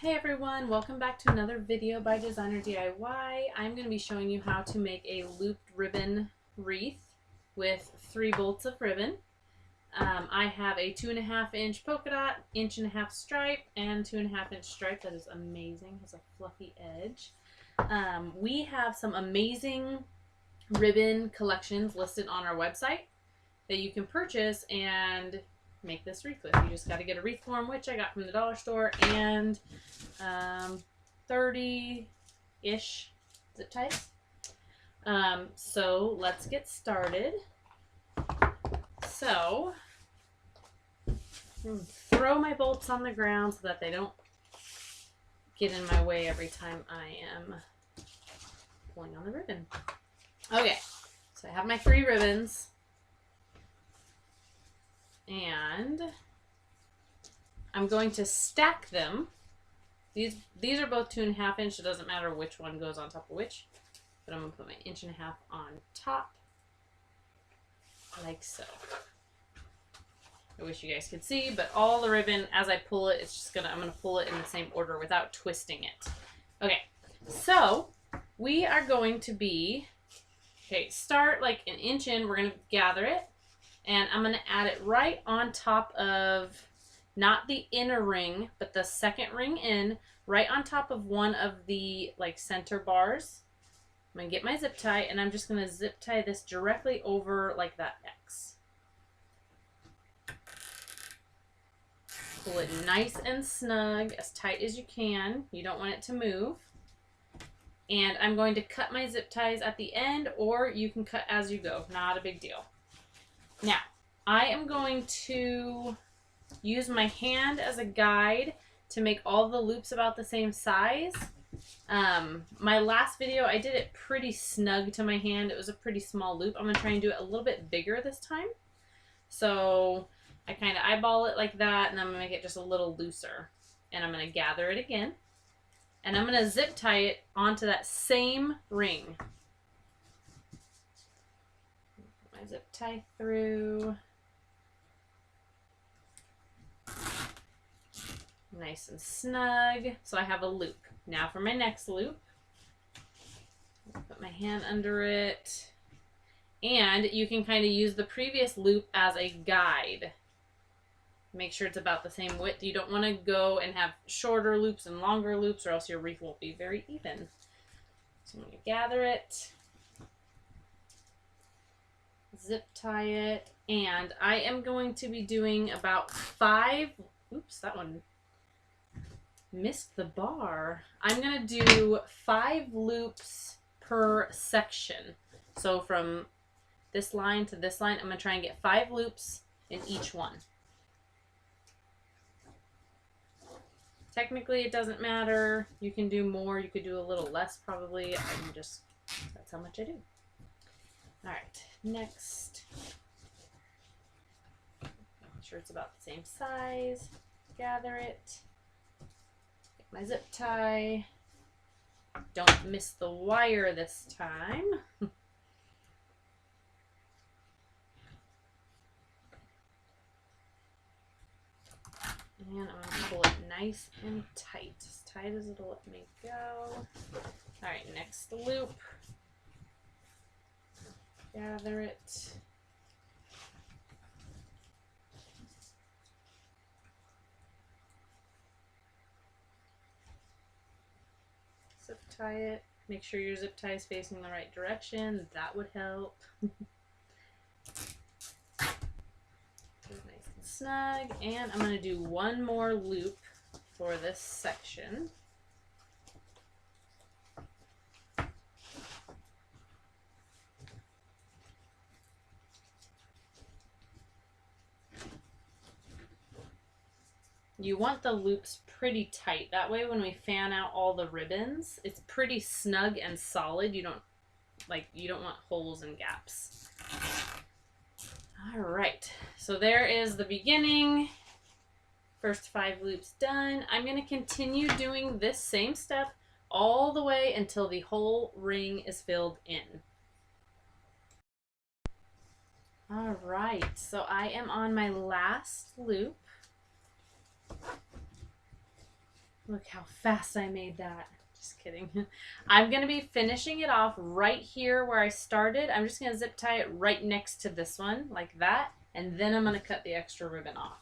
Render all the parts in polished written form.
Hey everyone, welcome back to another video by Designer DIY. I'm going to be showing you how to make a looped ribbon wreath with 3 bolts of ribbon. I have a 2.5 inch polka dot, 1.5 inch stripe, and 2.5 inch stripe that is amazing, it has a fluffy edge. We have some amazing ribbon collections listed on our website that you can purchase and make this wreath with. You just got to get a wreath form, which I got from the dollar store, and 30-ish zip ties. So let's get started. So throw my bolts on the ground so that they don't get in my way every time I am pulling on the ribbon. Okay, so I have my 3 ribbons. And I'm going to stack them. These are both 2.5 inch. It doesn't matter which one goes on top of which. But I'm going to put my 1.5 inch on top. Like so. I wish you guys could see, but all the ribbon, as I pull it, I'm going to pull it in the same order without twisting it. Okay, so we are going to start like 1 inch in. We're going to gather it. And I'm going to add it right on top of, not the inner ring, but the second ring in, right on top of one of the center bars. I'm going to get my zip tie, and I'm just going to zip tie this directly over like that X. Pull it nice and snug, as tight as you can. You don't want it to move. And I'm going to cut my zip ties at the end, or you can cut as you go. Not a big deal. Now, I am going to use my hand as a guide to make all the loops about the same size. My last video, I did it pretty snug to my hand. It was a pretty small loop. I'm going to try and do it a little bit bigger this time. So I kind of eyeball it like that, and I'm going to make it just a little looser. And I'm going to gather it again. And I'm going to zip tie it onto that same ring. My zip tie through. Nice and snug. So I have a loop. Now for my next loop. Put my hand under it. And you can kind of use the previous loop as a guide. Make sure it's about the same width. You don't want to go and have shorter loops and longer loops, or else your wreath won't be very even. So I'm going to gather it. Zip tie it, and I am going to be doing about 5, oops, that one missed the bar. I'm going to do 5 loops per section. So from this line to this line, I'm going to try and get 5 loops in each one. Technically, it doesn't matter. You can do more. You could do a little less, probably. That's how much I do. All right, next. Make sure it's about the same size. Gather it. Get my zip tie. Don't miss the wire this time. And I'm going to pull it nice and tight. As tight as it'll let me go. All right, next loop. Gather it. Zip tie it. Make sure your zip tie is facing the right direction. That would help. Nice and snug. And I'm going to do one more loop for this section. You want the loops pretty tight. That way when we fan out all the ribbons, it's pretty snug and solid. You don't want holes and gaps. All right. So there is the beginning. First 5 loops done. I'm going to continue doing this same step all the way until the whole ring is filled in. All right. So I am on my last loop. Look how fast I made that. Just kidding. I'm going to be finishing it off right here where I started. I'm just going to zip tie it right next to this one, like that. And then I'm going to cut the extra ribbon off.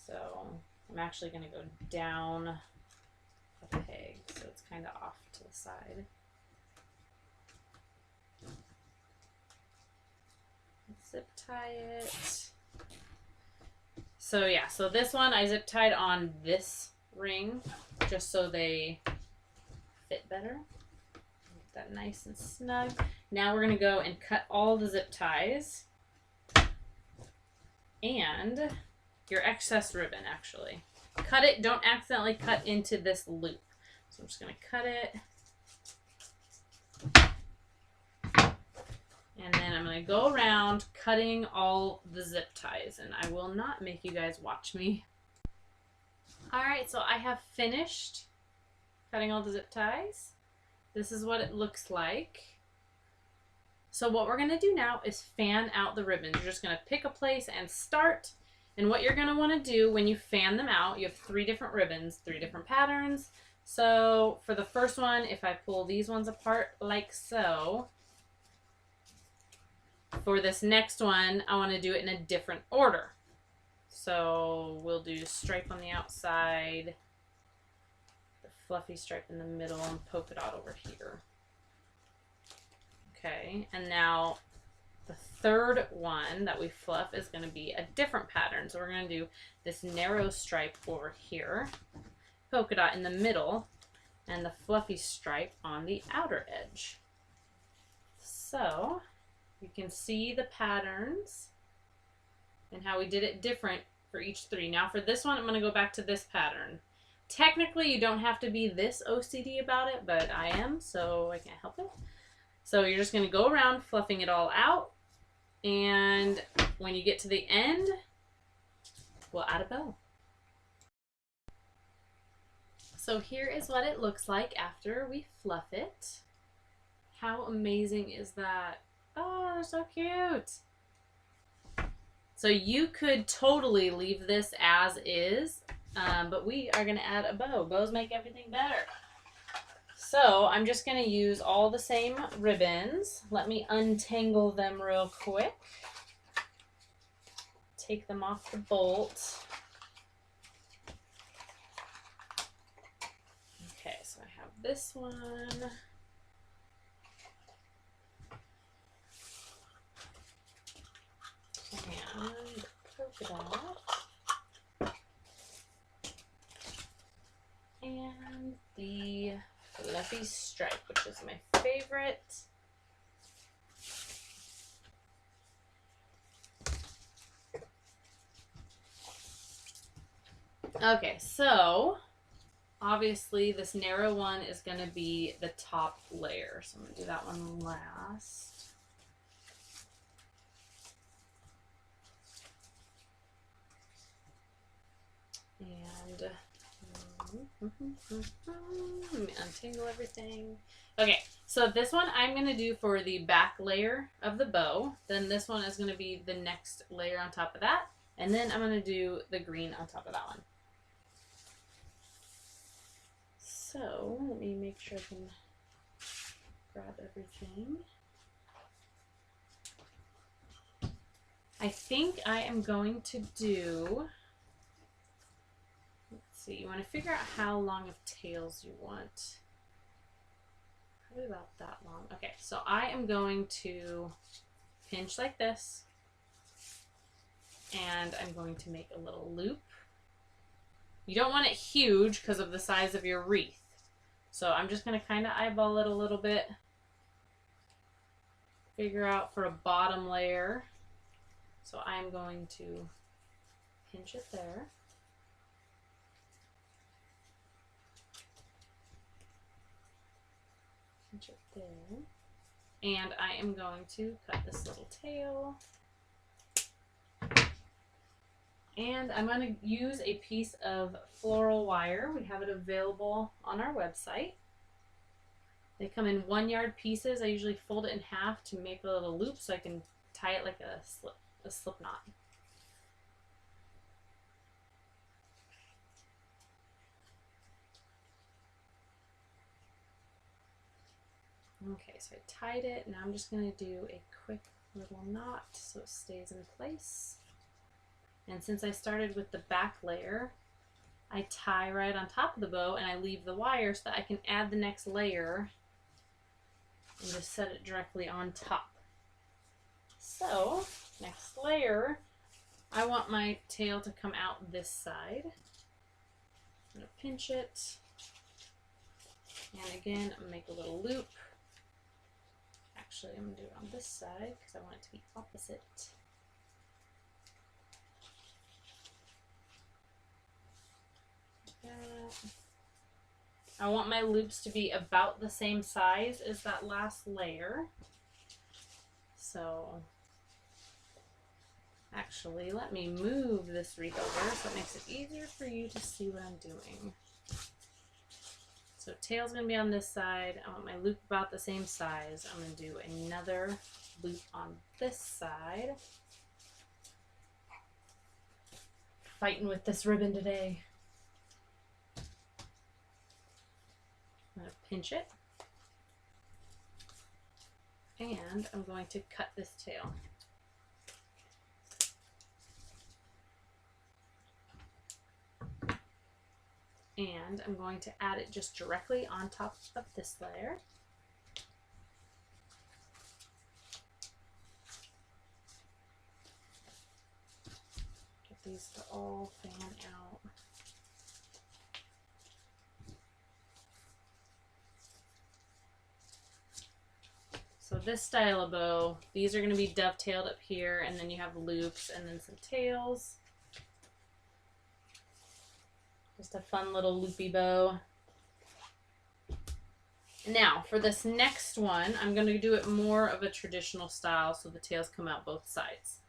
So I'm actually going to go down a peg, so it's kind of off to the side. Zip tie it. So yeah, so this one I zip tied on this ring just so they fit better. Get that nice and snug. Now we're going to go and cut all the zip ties and your excess ribbon, actually. Cut it. Don't accidentally cut into this loop. So I'm just going to cut it. And then I'm going to go around cutting all the zip ties. And I will not make you guys watch me. Alright, so I have finished cutting all the zip ties. This is what it looks like. So what we're going to do now is fan out the ribbons. You're just going to pick a place and start. And what you're going to want to do when you fan them out, you have 3 different ribbons, 3 different patterns. So for the first one, if I pull these ones apart like so, for this next one, I want to do it in a different order. So we'll do stripe on the outside, the fluffy stripe in the middle, and polka dot over here. Okay, and now the third one that we fluff is going to be a different pattern. So we're going to do this narrow stripe over here, polka dot in the middle, and the fluffy stripe on the outer edge. So you can see the patterns and how we did it different for each 3. Now for this one, I'm going to go back to this pattern. Technically, you don't have to be this OCD about it, but I am, so I can't help it. So you're just going to go around fluffing it all out, and when you get to the end, we'll add a bow. So here is what it looks like after we fluff it. How amazing is that? Oh, they're so cute. So you could totally leave this as is, but we are going to add a bow. Bows make everything better. So I'm just going to use all the same ribbons. Let me untangle them real quick. Take them off the bolt. Okay, so I have this one. And polka dot. And the fluffy stripe, which is my favorite. Okay, so obviously this narrow one is going to be the top layer. So I'm going to do that one last. And let me untangle everything. Okay, so this one I'm going to do for the back layer of the bow. Then this one is going to be the next layer on top of that. And then I'm going to do the green on top of that one. So let me make sure I can grab everything. I think I am going to do... So you want to figure out how long of tails you want. Probably about that long. Okay, so I am going to pinch like this, and I'm going to make a little loop. You don't want it huge because of the size of your wreath. So I'm just going to kind of eyeball it a little bit. Figure out for a bottom layer. So I'm going to pinch it there. Pinch it there. And I am going to cut this little tail. And I'm going to use a piece of floral wire. We have it available on our website. They come in 1 yard pieces. I usually fold it in half to make a little loop so I can tie it like a slip knot. Okay, so I tied it. Now I'm just going to do a quick little knot so it stays in place. And since I started with the back layer, I tie right on top of the bow and I leave the wire so that I can add the next layer and just set it directly on top. So, next layer, I want my tail to come out this side. I'm going to pinch it. And again, I'm going to make a little loop. Actually, I'm going to do it on this side because I want it to be opposite. Like that. I want my loops to be about the same size as that last layer. So, actually, let me move this wreath over so it makes it easier for you to see what I'm doing. So tail's going to be on this side. I want my loop about the same size. I'm going to do another loop on this side. Fighting with this ribbon today. I'm going to pinch it. And I'm going to cut this tail. And I'm going to add it just directly on top of this layer. Get these to all fan out. So this style of bow, these are going to be dovetailed up here, and then you have loops and then some tails. Just a fun little loopy bow. Now, for this next one, I'm going to do it more of a traditional style so the tails come out both sides.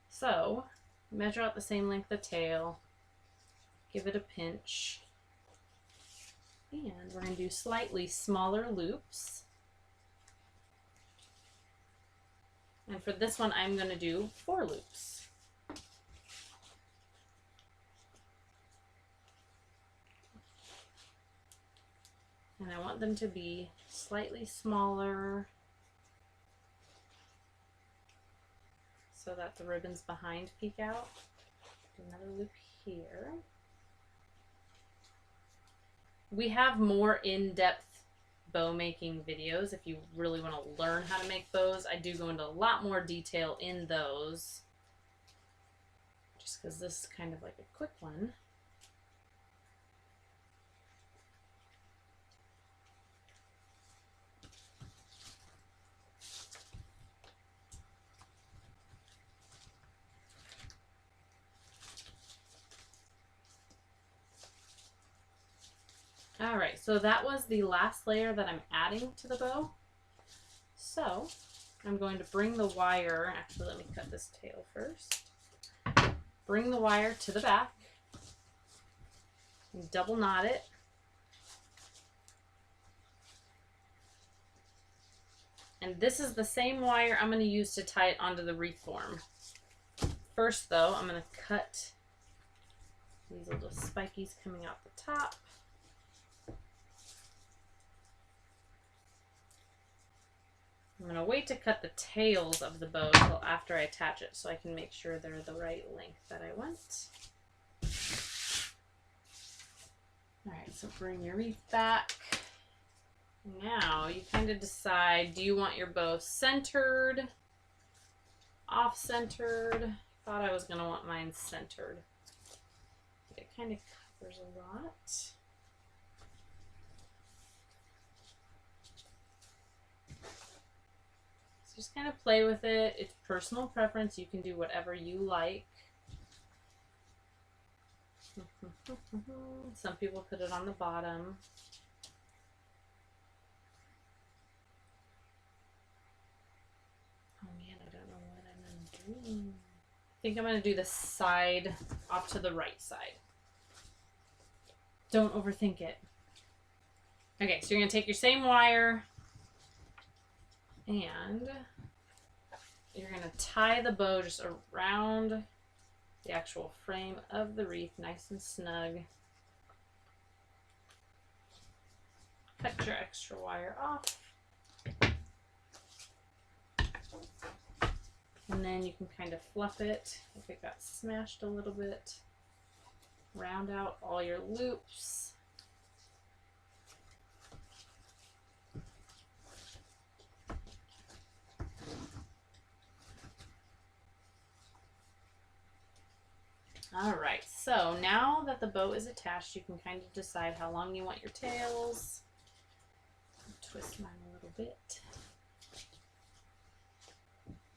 So, measure out the same length of tail, give it a pinch, and we're going to do slightly smaller loops. And for this one, I'm going to do 4 loops. And I want them to be slightly smaller so that the ribbons behind peek out. Do another loop here. We have more in-depth bow making videos if you really want to learn how to make bows. I do go into a lot more detail in those, just because this is kind of like a quick one. Alright, so that was the last layer that I'm adding to the bow. So, I'm going to bring the wire, actually let me cut this tail first. Bring the wire to the back, and double knot it. And this is the same wire I'm going to use to tie it onto the wreath form. First though, I'm going to cut these little spikies coming out the top. I'm going to wait to cut the tails of the bow until after I attach it so I can make sure they're the right length that I want. Alright, so bring your wreath back. Now you kind of decide, do you want your bow centered, off-centered? Thought I was going to want mine centered. It kind of covers a lot. Just kind of play with it. It's personal preference. You can do whatever you like. Some people put it on the bottom. Oh man, I don't know what I'm going to do. I think I'm going to do the side off to the right side. Don't overthink it. Okay, so you're going to take your same wire and you're going to tie the bow just around the actual frame of the wreath, nice and snug. Cut your extra wire off. And then you can kind of fluff it if it got smashed a little bit. Round out all your loops. All right, so now that the bow is attached, you can kind of decide how long you want your tails. Twist mine a little bit.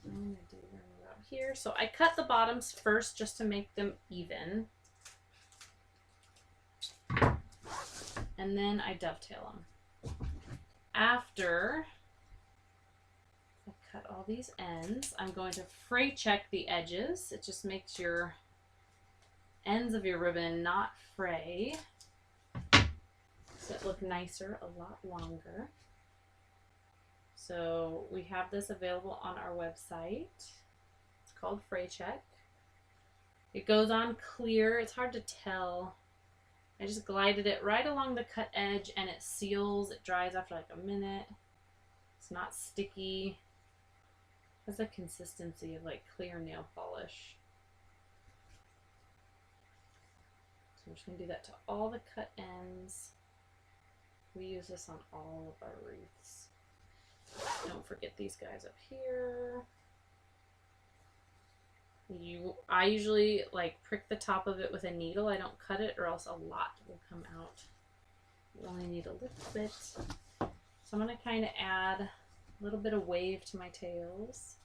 I'm gonna do them about here. So I cut the bottoms first just to make them even. And then I dovetail them. After I cut all these ends, I'm going to fray check the edges. It just makes your ends of your ribbon not fray, so it look nicer a lot longer. So we have this available on our website. It's called Fray Check. It goes on clear. It's hard to tell. I just glided it right along the cut edge and it seals. It dries after like a minute. It's not sticky. It has the consistency of like clear nail polish. So I'm just going to do that to all the cut ends. We use this on all of our wreaths. Don't forget these guys up here. I usually like prick the top of it with a needle. I don't cut it or else a lot will come out. You only need a little bit. So I'm going to kind of add a little bit of wave to my tails.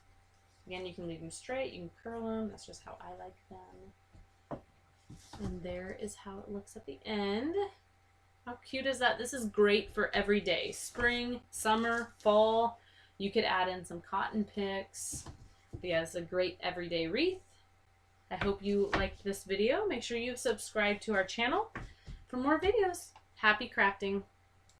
Again, you can leave them straight, you can curl them. That's just how I like them. And there is how it looks at the end. How cute is that? This is great for every day. Spring, summer, fall. You could add in some cotton picks. But yeah, it's a great everyday wreath. I hope you liked this video. Make sure you subscribe to our channel for more videos. Happy crafting.